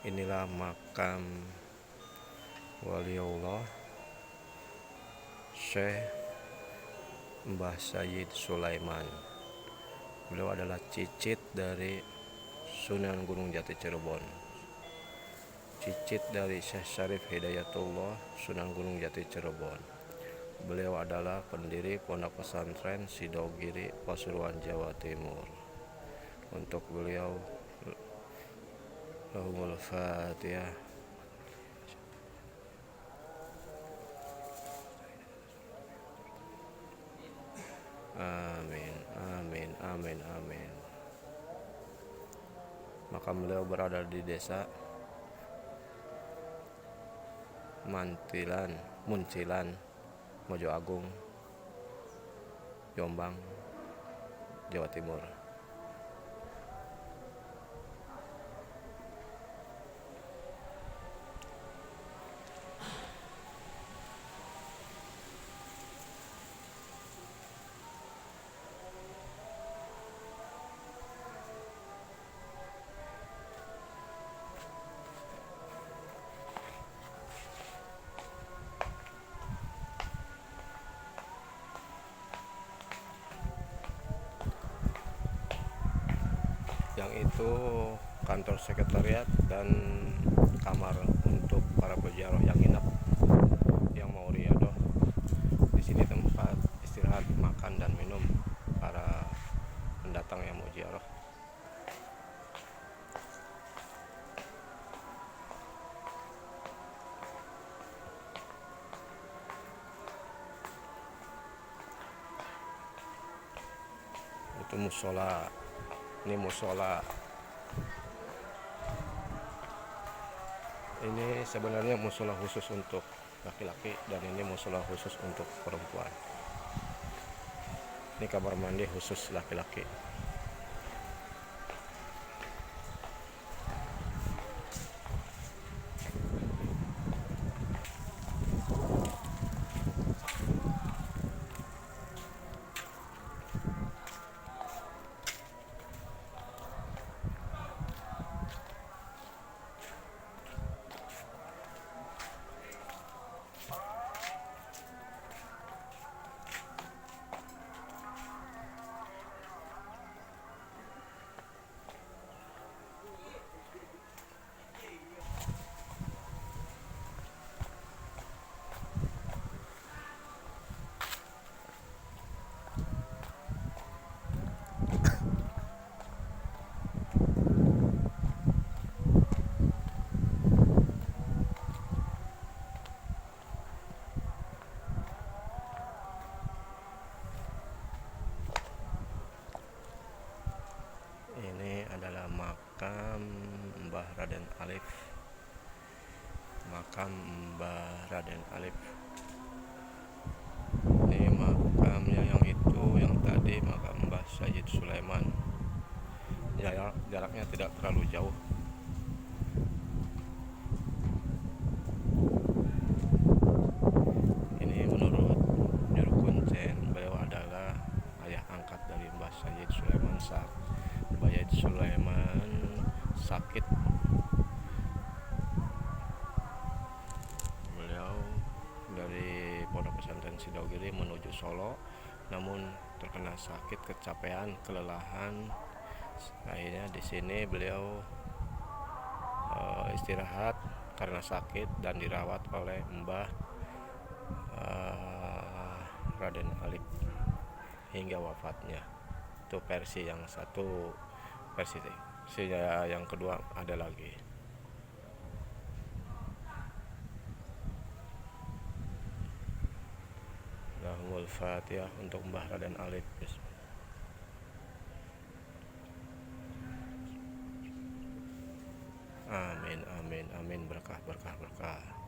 Inilah makam Waliullah Syekh Mbah Sayyid Sulaiman. Beliau adalah cicit dari Sunan Gunung Jati Cirebon, cicit dari Syekh Syarif Hidayatullah Sunan Gunung Jati Cirebon. Beliau adalah pendiri Pondok Pesantren Sidogiri, Pasuruan, Jawa Timur. Untuk beliau, lahumul Fatihah. Amin, amin, amin, amin. Makam beliau berada di desa Muncilan, Mojo Agung, Jombang, Jawa Timur. Yang itu kantor sekretariat dan kamar untuk para peziarah yang nginep, yang mau riadoh. Di sini tempat istirahat, makan dan minum para pendatang yang mau ziarah. Itu musola. Ini musola. Ini sebenarnya musola khusus untuk laki-laki dan ini musola khusus untuk perempuan. Ini kamar mandi khusus laki-laki. Ini adalah makam Mbah Raden Alif. Makam Mbah Raden Alif. Ini makamnya yang itu, yang tadi makam Mbah Sayyid Sulaiman. Jaraknya tidak terlalu jauh. Ini menurut Juru Kuncen, beliau adalah ayah angkat dari Mbah Sayyid Sulaiman saat Mbah Sayyid Sulaiman sakit. Beliau dari Pondok Pesantren Sidogiri menuju Solo, namun terkena sakit, kecapean, kelelahan. Akhirnya di sini beliau istirahat karena sakit dan dirawat oleh Mbah Raden Alif hingga wafatnya. Itu versi yang satu. Versi yang kedua ada lagi. Lahumul Fatihah untuk Mbah Raden Alif. Amin, amin, amin. Berkah, berkah, berkah.